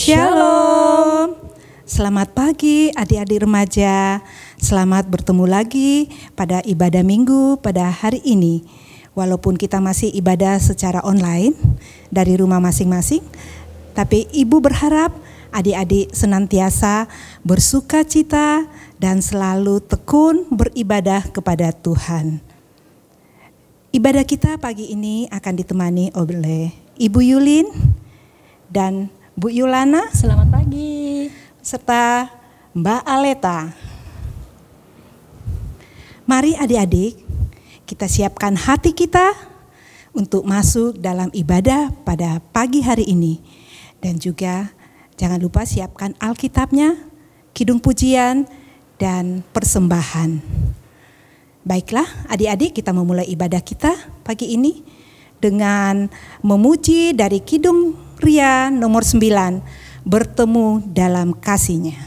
Shalom. Selamat pagi adik-adik remaja. Selamat bertemu lagi pada ibadah minggu pada hari ini. Walaupun kita masih ibadah secara online dari rumah masing-masing, tapi Ibu berharap adik-adik senantiasa bersuka cita dan selalu tekun beribadah kepada Tuhan. Ibadah kita pagi ini akan ditemani oleh Ibu Yulin dan Bu Yulana, selamat pagi, serta Mbak Aleta. Mari adik-adik, kita siapkan hati kita untuk masuk dalam ibadah pada pagi hari ini. Dan juga jangan lupa siapkan Alkitabnya, kidung pujian, dan persembahan. Baiklah adik-adik, kita memulai ibadah kita pagi ini dengan memuji dari kidung Ria nomor 9, bertemu dalam kasih-Nya.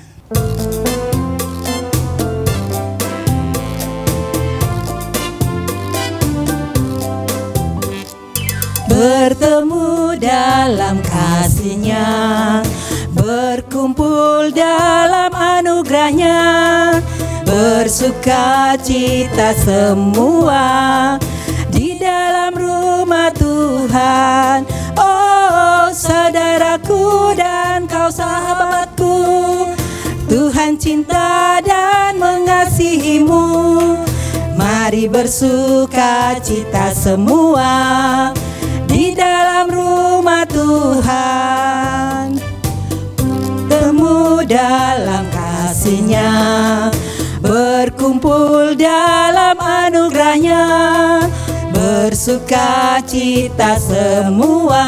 Bertemu dalam kasih-Nya, berkumpul dalam anugerah-Nya, bersuka cita semua di dalam rumah Tuhan. Oh saudaraku dan kau sahabatku, Tuhan cinta dan mengasihimu. Mari bersuka cita semua di dalam rumah Tuhan. Temu dalam kasih-Nya, berkumpul dalam anugerah-Nya, bersuka cita semua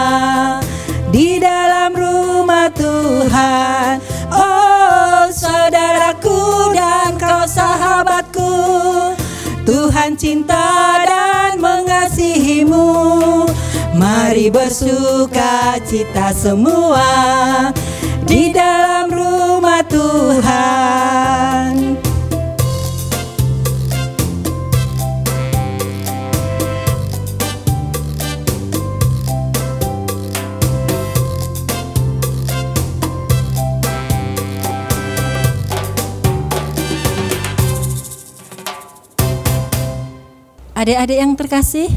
di dalam rumah Tuhan. Oh saudaraku dan kau sahabatku, Tuhan cinta dan mengasihimu. Mari bersuka cita semua di dalam rumah Tuhan. Adik-adik yang terkasih,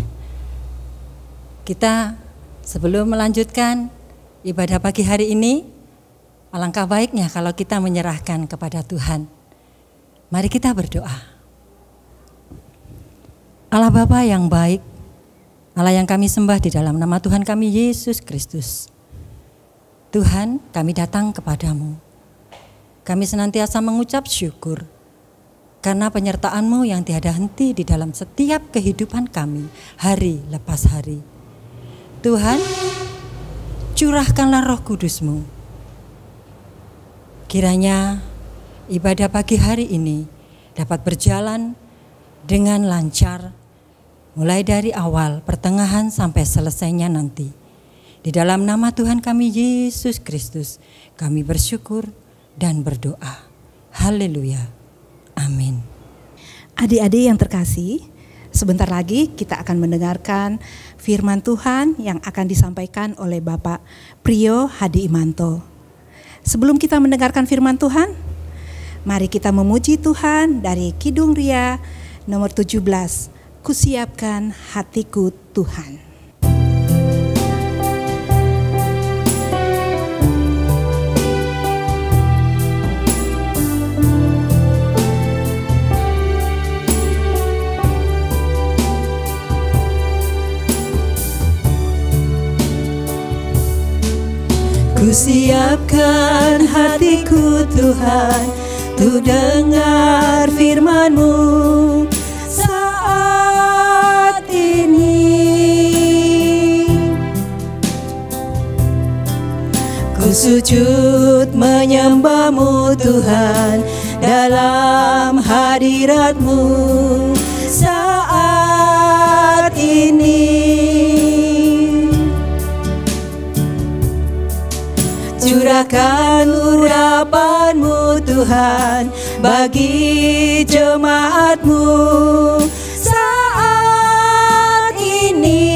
kita sebelum melanjutkan ibadah pagi hari ini, alangkah baiknya kalau kita menyerahkan kepada Tuhan. Mari kita berdoa. Allah Bapa yang baik, Allah yang kami sembah di dalam nama Tuhan kami Yesus Kristus. Tuhan, kami datang kepadamu. Kami senantiasa mengucap syukur karena penyertaan-Mu yang tiada henti di dalam setiap kehidupan kami, hari lepas hari. Tuhan, curahkanlah Roh Kudus-Mu. Kiranya ibadah pagi hari ini dapat berjalan dengan lancar, mulai dari awal, pertengahan, sampai selesainya nanti. Di dalam nama Tuhan kami Yesus Kristus, kami bersyukur dan berdoa. Haleluya. Amin. Adik-adik yang terkasih, sebentar lagi kita akan mendengarkan firman Tuhan yang akan disampaikan oleh Bapak Priyo Hadi Imanto. Sebelum kita mendengarkan firman Tuhan, mari kita memuji Tuhan dari Kidung Ria nomor 17, Kusiapkan Hatiku Tuhan. Kusiapkan hatiku Tuhan, untuk dengar firman-Mu saat ini. Ku sujud menyembah-Mu Tuhan, dalam hadirat-Mu saat ini. Curahkan urapan-Mu Tuhan bagi jemaat-Mu saat ini.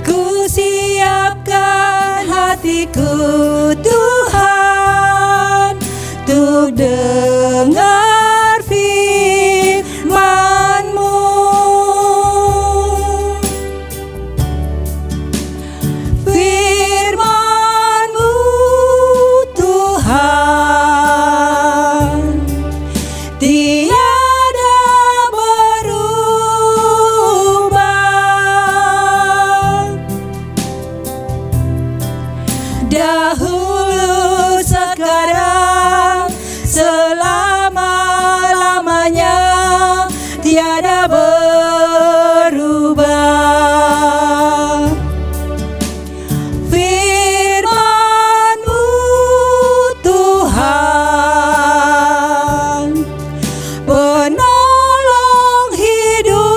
Ku siapkan hati hatiku Tuhan, untuk dengar firman-Mu. Firman-Mu Tuhan, tiada berubah. Dahulu, sekarang, selama-lamanya, tiada berubah. Firman-Mu Tuhan, penolong hidupku.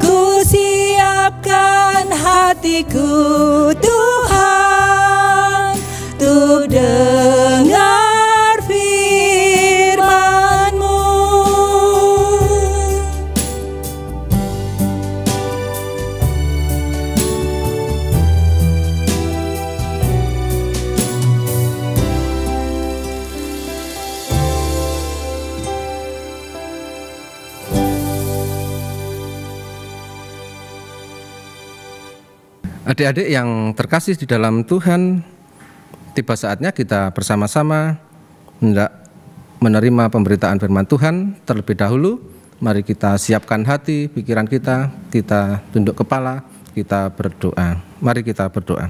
Ku siapkan hatiku Tuhan, untuk dengar firman-Mu. Adik-adik yang terkasih di dalam Tuhan, tiba saatnya kita bersama-sama hendak menerima pemberitaan firman Tuhan. Terlebih dahulu, mari kita siapkan hati, pikiran kita tunduk kepala, kita berdoa. Mari kita berdoa.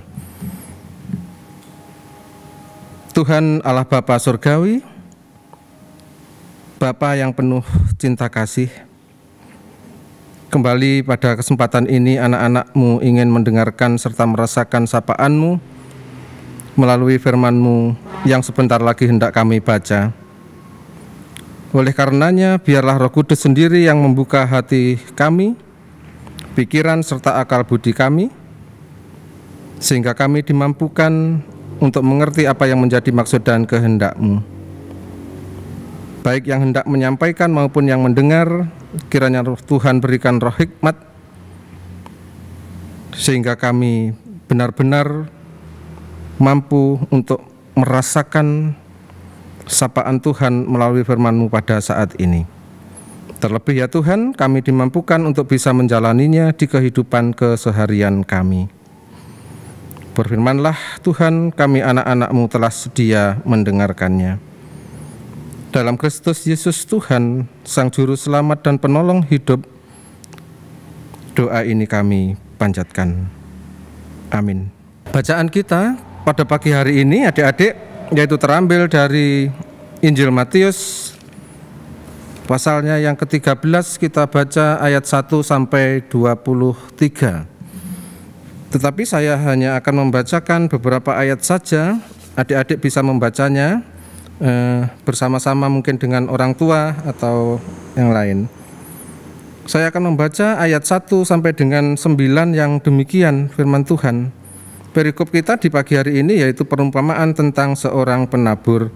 Tuhan Allah Bapa Surgawi, Bapa yang penuh cinta kasih, kembali pada kesempatan ini anak-anak-Mu ingin mendengarkan serta merasakan sapaan-Mu melalui firman-Mu yang sebentar lagi hendak kami baca. Oleh karenanya, biarlah Roh Kudus sendiri yang membuka hati kami, pikiran serta akal budi kami, sehingga kami dimampukan untuk mengerti apa yang menjadi maksud dan kehendak-Mu. Baik yang hendak menyampaikan maupun yang mendengar, kiranya Roh Tuhan berikan roh hikmat, sehingga kami benar-benar mampu untuk merasakan sapaan Tuhan melalui firman-Mu pada saat ini. Terlebih ya Tuhan, kami dimampukan untuk bisa menjalaninya di kehidupan keseharian kami. Berfirmanlah Tuhan, kami anak-anak-Mu telah sedia mendengarkannya. Dalam Kristus Yesus Tuhan, Sang Juru Selamat dan Penolong hidup, doa ini kami panjatkan. Amin. Bacaan kita pada pagi hari ini, adik-adik, yaitu terambil dari Injil Matius, pasalnya yang ke-13, kita baca ayat 1 sampai 23. Tetapi saya hanya akan membacakan beberapa ayat saja. Adik-adik bisa membacanya bersama-sama mungkin dengan orang tua atau yang lain. Saya akan membaca ayat 1 sampai dengan 9 yang demikian firman Tuhan. Perikop kita di pagi hari ini yaitu perumpamaan tentang seorang penabur.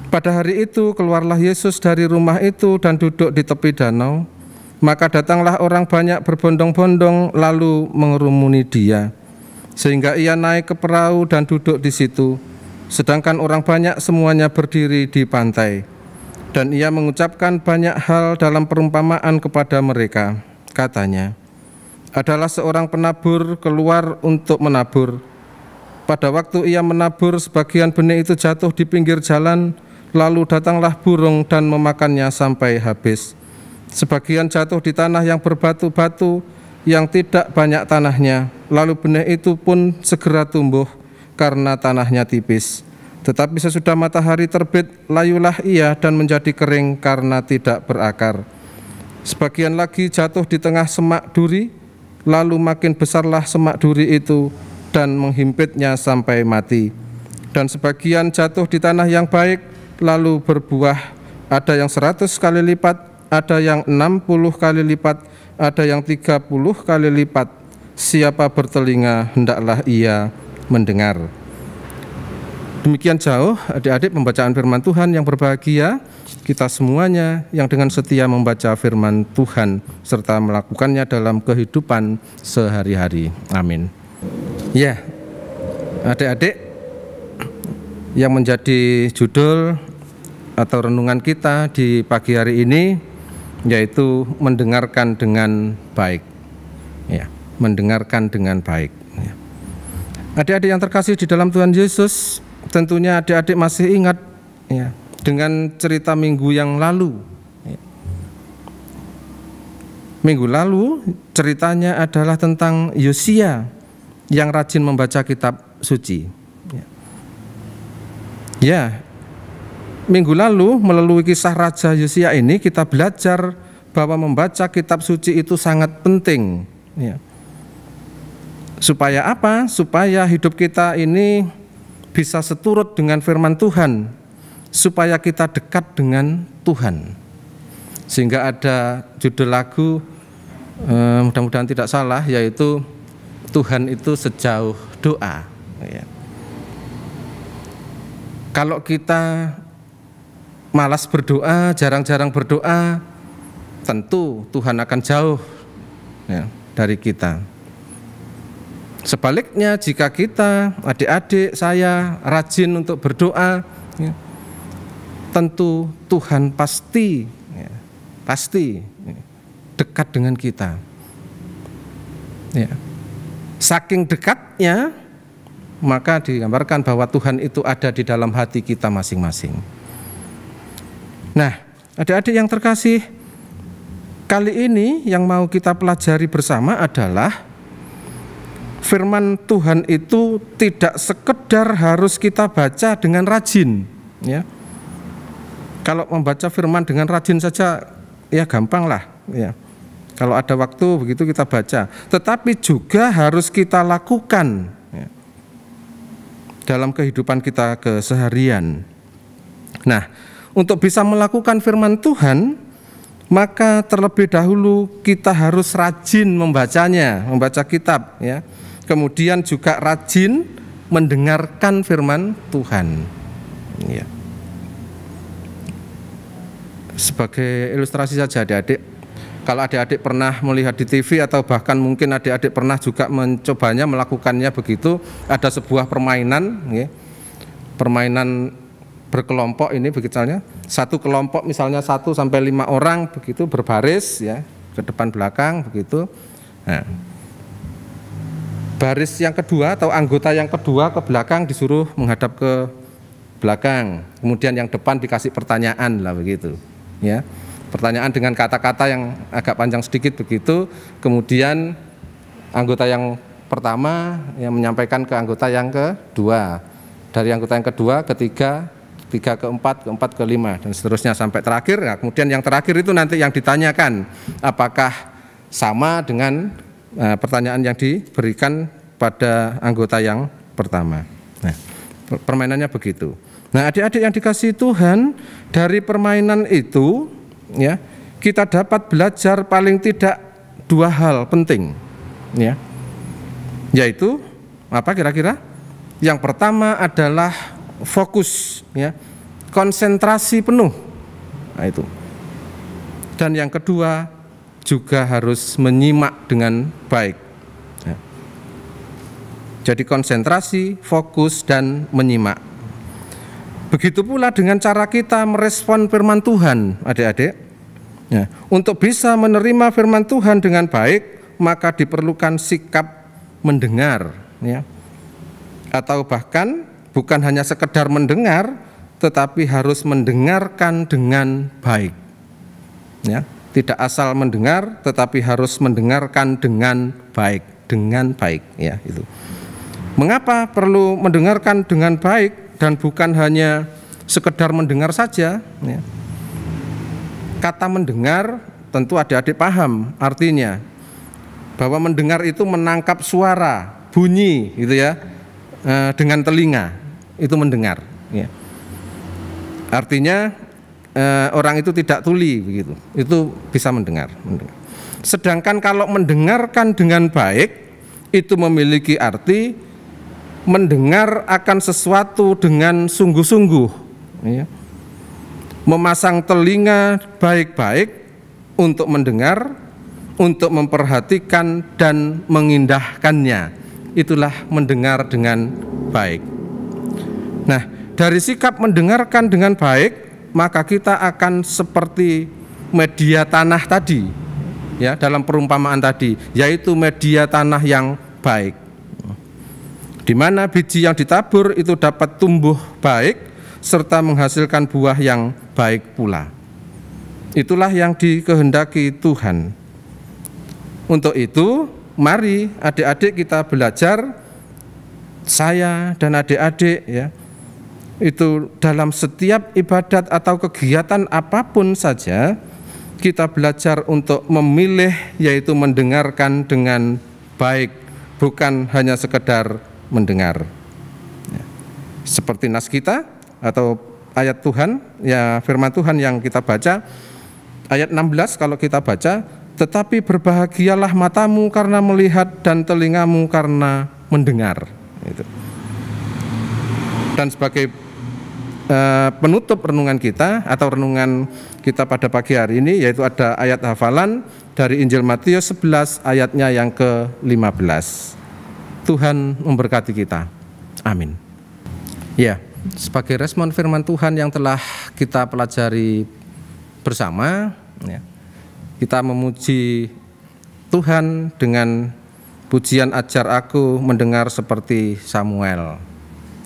Pada hari itu keluarlah Yesus dari rumah itu dan duduk di tepi danau. Maka datanglah orang banyak berbondong-bondong lalu mengerumuni dia, sehingga ia naik ke perahu dan duduk di situ. Sedangkan orang banyak semuanya berdiri di pantai. Dan ia mengucapkan banyak hal dalam perumpamaan kepada mereka. Katanya, adalah seorang penabur keluar untuk menabur. Pada waktu ia menabur, sebagian benih itu jatuh di pinggir jalan, lalu datanglah burung dan memakannya sampai habis. Sebagian jatuh di tanah yang berbatu-batu, yang tidak banyak tanahnya, lalu benih itu pun segera tumbuh, karena tanahnya tipis. Tetapi sesudah matahari terbit, layulah ia dan menjadi kering karena tidak berakar. Sebagian lagi jatuh di tengah semak duri, lalu makin besarlah semak duri itu dan menghimpitnya sampai mati. Dan sebagian jatuh di tanah yang baik, lalu berbuah, ada yang 100 kali lipat, ada yang 60 kali lipat, ada yang 30 kali lipat. Siapa bertelinga, hendaklah ia mendengar. Demikian jauh adik-adik pembacaan firman Tuhan yang berbahagia, kita semuanya yang dengan setia membaca firman Tuhan serta melakukannya dalam kehidupan sehari-hari. Amin. Ya, adik-adik, yang menjadi judul atau renungan kita di pagi hari ini yaitu mendengarkan dengan baik. Ya, mendengarkan dengan baik. Ya. Adik-adik yang terkasih di dalam Tuhan Yesus, tentunya adik-adik masih ingat ya, dengan cerita minggu yang lalu. Ya. Minggu lalu ceritanya adalah tentang Yosia yang rajin membaca kitab suci. Ya, minggu lalu melalui kisah Raja Yosia ini kita belajar bahwa membaca kitab suci itu sangat penting. Ya. Supaya apa? Supaya hidup kita ini bisa seturut dengan firman Tuhan, supaya kita dekat dengan Tuhan. Sehingga ada judul lagu, mudah-mudahan tidak salah, yaitu Tuhan itu sejauh doa. Ya. Kalau kita malas berdoa, jarang-jarang berdoa, tentu Tuhan akan jauh ya, dari kita. Sebaliknya jika kita, adik-adik saya rajin untuk berdoa, ya, tentu Tuhan pasti dekat dengan kita. Ya. Saking dekatnya, maka digambarkan bahwa Tuhan itu ada di dalam hati kita masing-masing. Nah, adik-adik yang terkasih, kali ini yang mau kita pelajari bersama adalah firman Tuhan itu tidak sekedar harus kita baca dengan rajin, ya. Kalau membaca firman dengan rajin saja, ya gampang lah, ya. Kalau ada waktu begitu kita baca, tetapi juga harus kita lakukan ya, dalam kehidupan kita keseharian. Nah, untuk bisa melakukan firman Tuhan, maka terlebih dahulu kita harus rajin membacanya, membaca kitab, ya. Kemudian juga rajin mendengarkan firman Tuhan. Ya. Sebagai ilustrasi saja adik-adik, kalau adik-adik pernah melihat di TV atau bahkan mungkin adik-adik pernah juga mencobanya, melakukannya begitu, ada sebuah permainan, ya. Permainan berkelompok ini begitunya, satu kelompok misalnya 1 sampai 5 orang begitu berbaris ya, ke depan belakang begitu. Nah, baris yang kedua atau anggota yang kedua ke belakang disuruh menghadap ke belakang. Kemudian yang depan dikasih pertanyaan lah begitu. Ya. Pertanyaan dengan kata-kata yang agak panjang sedikit begitu. Kemudian anggota yang pertama yang menyampaikan ke anggota yang kedua. Dari anggota yang kedua, ketiga keempat, kelima dan seterusnya sampai terakhir. Nah, kemudian yang terakhir itu nanti yang ditanyakan apakah sama dengan pertanyaan yang diberikan pada anggota yang pertama. Nah, permainannya begitu. Nah, adik-adik yang dikasihi Tuhan, dari permainan itu, ya, kita dapat belajar paling tidak 2 hal penting, ya, yaitu apa kira-kira? Yang pertama adalah fokus, ya, konsentrasi penuh. Nah, itu. Dan yang kedua juga harus menyimak dengan baik. Ya. Jadi konsentrasi, fokus, dan menyimak. Begitu pula dengan cara kita merespon firman Tuhan, adik-adik. Ya. Untuk bisa menerima firman Tuhan dengan baik, maka diperlukan sikap mendengar. Ya. Atau bahkan bukan hanya sekedar mendengar, tetapi harus mendengarkan dengan baik. Ya. Tidak asal mendengar, tetapi harus mendengarkan dengan baik, ya itu. Mengapa perlu mendengarkan dengan baik dan bukan hanya sekedar mendengar saja? Ya. Kata mendengar tentu adik-adik paham artinya, bahwa mendengar itu menangkap suara, bunyi, gitu ya, dengan telinga, itu mendengar. Ya. Artinya orang itu tidak tuli begitu, itu bisa mendengar. Sedangkan kalau mendengarkan dengan baik itu memiliki arti mendengar akan sesuatu dengan sungguh-sungguh, ya. Memasang telinga baik-baik untuk mendengar, untuk memperhatikan dan mengindahkannya. Itulah mendengar dengan baik. Nah, dari sikap mendengarkan dengan baik, maka kita akan seperti media tanah tadi, ya, dalam perumpamaan tadi, yaitu media tanah yang baik, di mana biji yang ditabur itu dapat tumbuh baik serta menghasilkan buah yang baik pula. Itulah yang dikehendaki Tuhan. Untuk itu, mari adik-adik kita belajar, saya dan adik-adik, ya, itu dalam setiap ibadat atau kegiatan apapun saja, kita belajar untuk memilih, yaitu mendengarkan dengan baik, bukan hanya sekedar mendengar. Seperti nas kita atau ayat Tuhan, ya, firman Tuhan yang kita baca, ayat 16 kalau kita baca, tetapi berbahagialah matamu karena melihat dan telingamu karena mendengar. Dan sebagai penutup renungan kita atau renungan kita pada pagi hari ini, yaitu ada ayat hafalan dari Injil Matius 11 ayatnya yang ke-15. Tuhan memberkati kita. Amin. Ya, sebagai respon firman Tuhan yang telah kita pelajari bersama, ya, kita memuji Tuhan dengan pujian ajar aku mendengar seperti Samuel,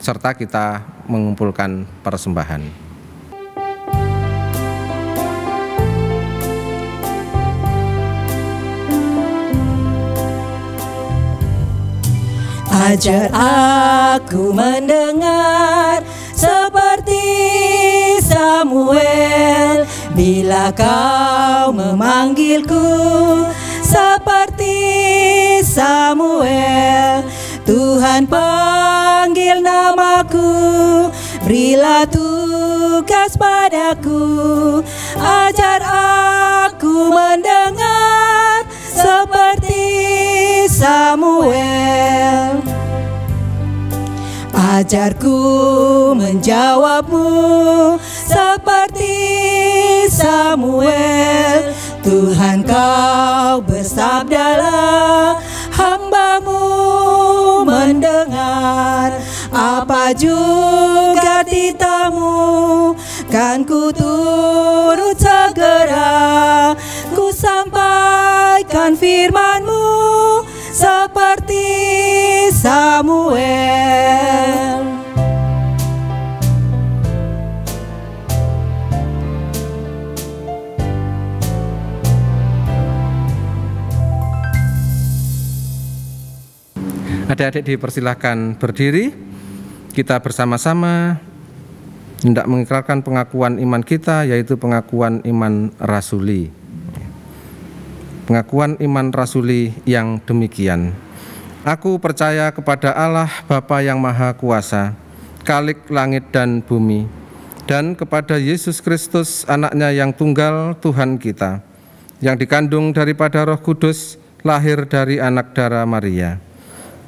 serta kita mengumpulkan persembahan. Ajar aku mendengar seperti Samuel, bila kau memanggilku seperti Samuel. Tuhan panggil namaku, berilah tugas padaku. Ajar aku mendengar seperti Samuel. Ajarku menjawabmu seperti Samuel. Tuhan, kau bersabdalah, hamba-Mu mendengar. Apa juga titahmu, kan ku turut segera. Ku sampaikan firman-Mu seperti Samuel. Adik-adik dipersilahkan berdiri. Kita bersama-sama hendak mengikrarkan pengakuan iman kita, yaitu pengakuan iman rasuli. Pengakuan iman rasuli yang demikian. Aku percaya kepada Allah Bapa yang Maha Kuasa, Khalik langit dan bumi, dan kepada Yesus Kristus, Anaknya yang tunggal, Tuhan kita, yang dikandung daripada Roh Kudus, lahir dari anak darah Maria,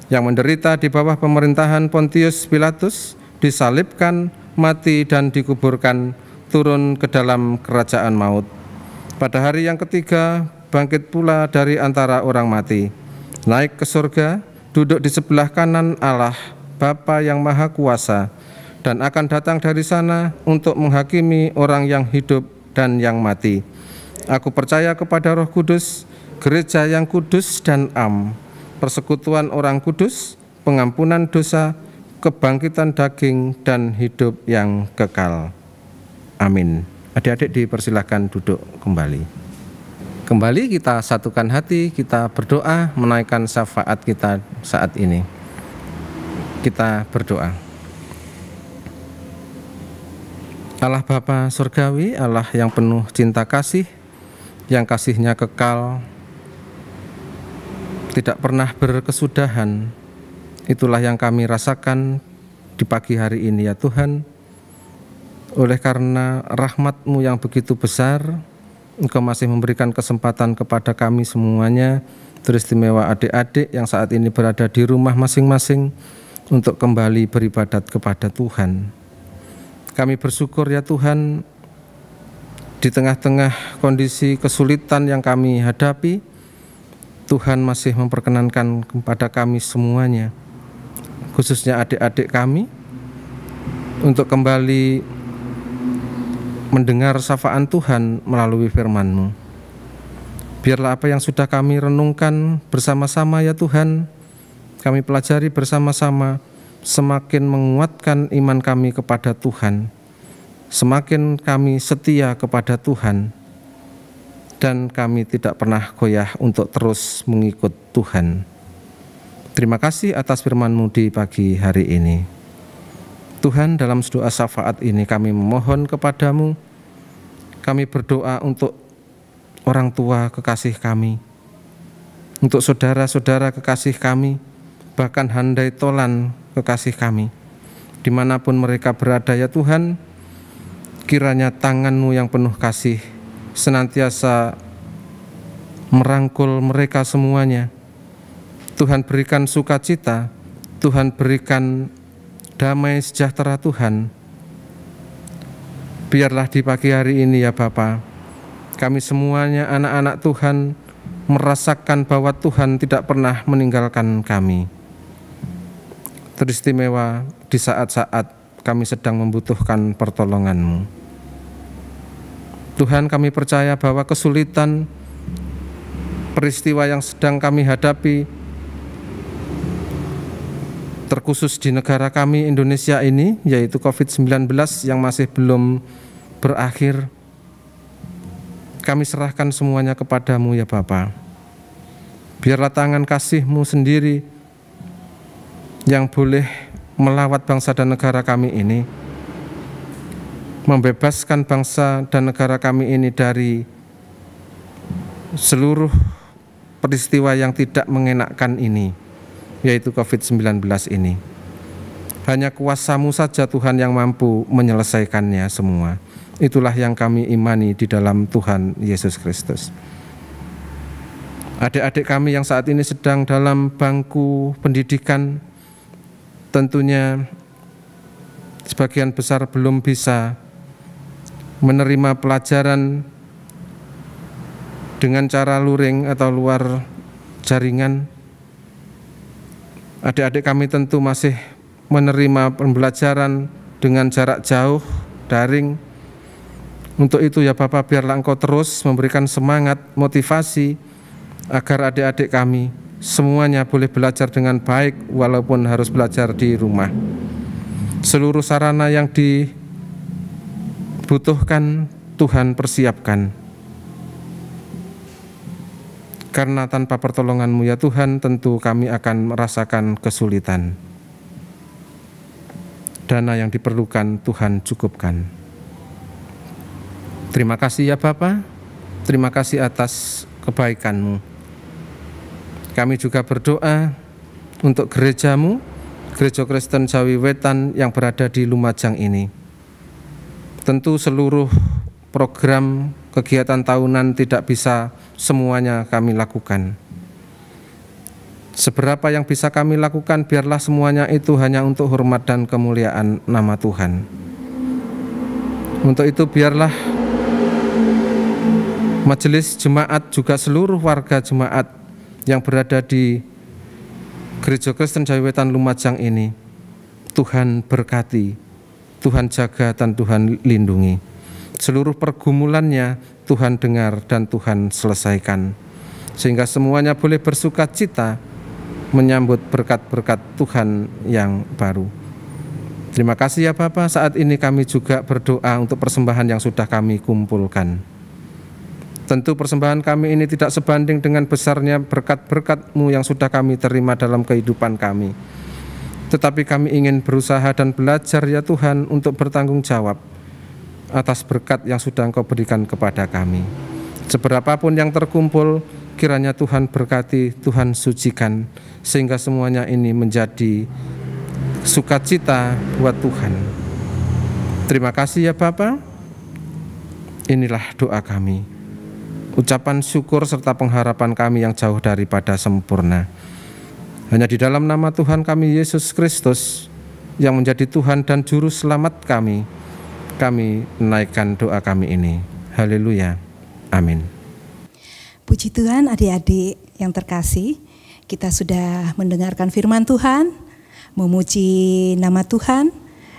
yang menderita di bawah pemerintahan Pontius Pilatus, disalibkan, mati dan dikuburkan, turun ke dalam kerajaan maut. Pada hari yang ketiga, bangkit pula dari antara orang mati, naik ke surga, duduk di sebelah kanan Allah, Bapa yang Maha Kuasa, dan akan datang dari sana untuk menghakimi orang yang hidup dan yang mati. Aku percaya kepada Roh Kudus, gereja yang kudus dan am, persekutuan orang kudus, pengampunan dosa, kebangkitan daging, dan hidup yang kekal. Amin. Adik-adik dipersilahkan duduk kembali. Kembali kita satukan hati, kita berdoa menaikkan syafaat kita saat ini. Kita berdoa. Allah Bapa Surgawi, Allah yang penuh cinta kasih, yang kasih-Nya kekal, tidak pernah berkesudahan. Itulah yang kami rasakan di pagi hari ini, ya Tuhan. Oleh karena rahmat-Mu yang begitu besar, Engkau masih memberikan kesempatan kepada kami semuanya, teristimewa adik-adik yang saat ini berada di rumah masing-masing, untuk kembali beribadat kepada Tuhan. Kami bersyukur ya Tuhan, di tengah-tengah kondisi kesulitan yang kami hadapi, Tuhan masih memperkenankan kepada kami semuanya, khususnya adik-adik kami, untuk kembali mendengar sapaan Tuhan melalui firman-Mu. Biarlah apa yang sudah kami renungkan bersama-sama ya Tuhan, kami pelajari bersama-sama, semakin menguatkan iman kami kepada Tuhan, semakin kami setia kepada Tuhan, dan kami tidak pernah goyah untuk terus mengikut Tuhan. Terima kasih atas firman-Mu di pagi hari ini. Tuhan, dalam doa syafaat ini kami memohon kepadamu, kami berdoa untuk orang tua kekasih kami, untuk saudara-saudara kekasih kami, bahkan handai tolan kekasih kami, dimanapun mereka berada ya Tuhan, kiranya tangan-Mu yang penuh kasih senantiasa merangkul mereka semuanya. Tuhan berikan sukacita, Tuhan berikan damai sejahtera Tuhan. Biarlah di pagi hari ini ya Bapa, kami semuanya anak-anak Tuhan merasakan bahwa Tuhan tidak pernah meninggalkan kami. Teristimewa di saat-saat kami sedang membutuhkan pertolongan-Mu. Tuhan, kami percaya bahwa kesulitan, peristiwa yang sedang kami hadapi, terkhusus di negara kami Indonesia ini, yaitu COVID-19 yang masih belum berakhir, kami serahkan semuanya kepadamu ya Bapa. Biarlah tangan kasih-Mu sendiri yang boleh melawat bangsa dan negara kami ini, membebaskan bangsa dan negara kami ini dari seluruh peristiwa yang tidak mengenakkan ini, yaitu COVID-19 ini. Hanya kuasa-Mu saja Tuhan yang mampu menyelesaikannya semua. Itulah yang kami imani di dalam Tuhan Yesus Kristus. Adik-adik kami yang saat ini sedang dalam bangku pendidikan, tentunya sebagian besar belum bisa menerima pelajaran dengan cara luring atau luar jaringan. Adik-adik kami tentu masih menerima pembelajaran dengan jarak jauh, daring. Untuk itu ya Bapak, biarlah Engkau terus memberikan semangat, motivasi, agar adik-adik kami semuanya boleh belajar dengan baik walaupun harus belajar di rumah. Seluruh sarana yang dibutuhkan Tuhan persiapkan. Karena tanpa pertolongan-Mu ya Tuhan, tentu kami akan merasakan kesulitan. Dana yang diperlukan Tuhan cukupkan. Terima kasih ya Bapa, terima kasih atas kebaikan-Mu. Kami juga berdoa untuk gereja-Mu, Gereja Kristen Jawi Wetan yang berada di Lumajang ini. Tentu seluruh program kegiatan tahunan tidak bisa semuanya kami lakukan. Seberapa yang bisa kami lakukan, biarlah semuanya itu hanya untuk hormat dan kemuliaan nama Tuhan. Untuk itu biarlah majelis jemaat juga seluruh warga jemaat yang berada di Gereja Kristen Jawi Wetan Lumajang ini, Tuhan berkati, Tuhan jaga dan Tuhan lindungi. Seluruh pergumulannya Tuhan dengar dan Tuhan selesaikan, sehingga semuanya boleh bersukacita menyambut berkat-berkat Tuhan yang baru. Terima kasih ya Bapa. Saat ini kami juga berdoa untuk persembahan yang sudah kami kumpulkan. Tentu persembahan kami ini tidak sebanding dengan besarnya berkat-berkat-Mu yang sudah kami terima dalam kehidupan kami. Tetapi kami ingin berusaha dan belajar ya Tuhan untuk bertanggung jawab atas berkat yang sudah Engkau berikan kepada kami. Seberapapun yang terkumpul, kiranya Tuhan berkati, Tuhan sucikan, sehingga semuanya ini menjadi sukacita buat Tuhan. Terima kasih ya Bapa. Inilah doa kami. Ucapan syukur serta pengharapan kami yang jauh daripada sempurna. Hanya di dalam nama Tuhan kami Yesus Kristus yang menjadi Tuhan dan Juru Selamat kami menaikkan doa kami ini. Haleluya. Amin. Puji Tuhan, adik-adik yang terkasih, kita sudah mendengarkan firman Tuhan, memuji nama Tuhan,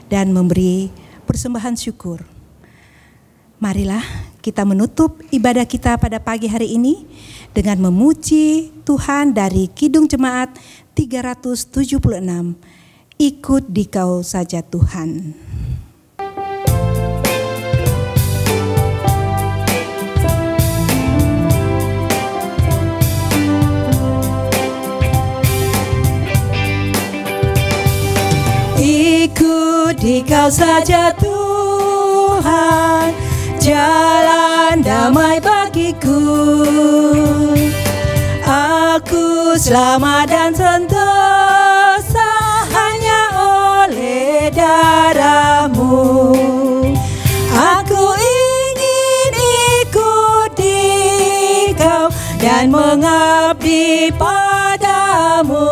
dan memberi persembahan syukur. Marilah kita menutup ibadah kita pada pagi hari ini dengan memuji Tuhan dari Kidung Jemaat 376, Ikut Dikau Saja Tuhan. Ikut Dikau saja Tuhan, jalan damai bagiku. Aku selamat dan sentosa hanya oleh darah-Mu. Aku ingin ikut Dikau dan mengabdi padamu.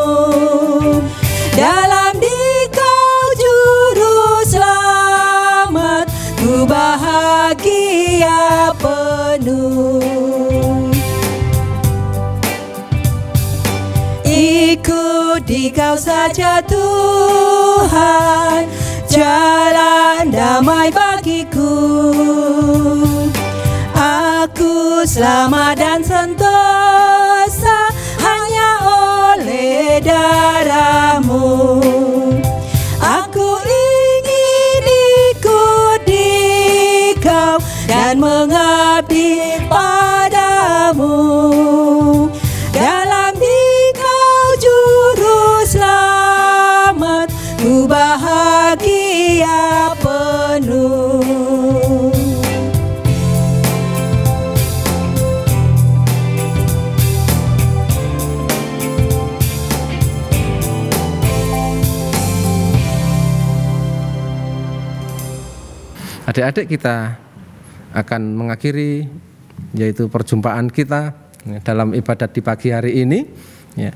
Dalam Dikau Juru Selamat, ku bahagia penuh. Ikut Dikau saja Tuhan, jalan damai bagiku. Aku selamat dan sentosa hanya oleh darah-Mu. Aku ingin ikut Dikau dan mengabdi padamu. Dalam Dikau Juru Selamat, ku bahagia penuh. Adik-adik, kita akan mengakhiri yaitu perjumpaan kita dalam ibadat di pagi hari ini. Ya.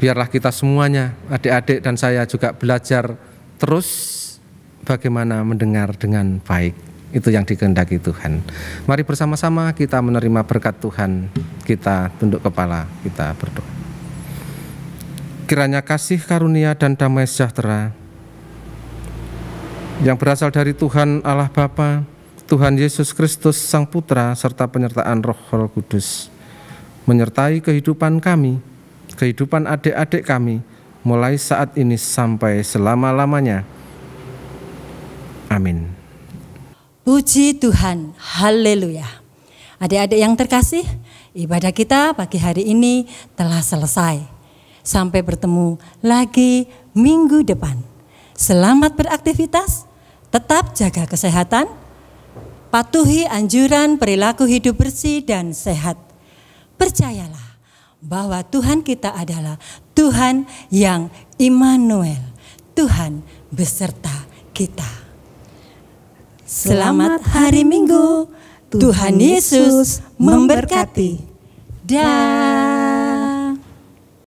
Biarlah kita semuanya, adik-adik dan saya juga belajar terus bagaimana mendengar dengan baik. Itu yang dikehendaki Tuhan. Mari bersama-sama kita menerima berkat Tuhan. Kita tunduk kepala, kita berdoa. Kiranya kasih karunia dan damai sejahtera yang berasal dari Tuhan Allah Bapa, Tuhan Yesus Kristus Sang Putra, serta penyertaan Roh Kudus menyertai kehidupan kami, kehidupan adik-adik kami, mulai saat ini sampai selama-lamanya. Amin. Puji Tuhan, haleluya. Adik-adik yang terkasih, ibadah kita pagi hari ini telah selesai. Sampai bertemu lagi minggu depan. Selamat beraktivitas. Tetap jaga kesehatan, patuhi anjuran perilaku hidup bersih dan sehat. Percayalah bahwa Tuhan kita adalah Tuhan yang Immanuel, Tuhan beserta kita. Selamat hari Minggu, Tuhan Yesus memberkati. Dan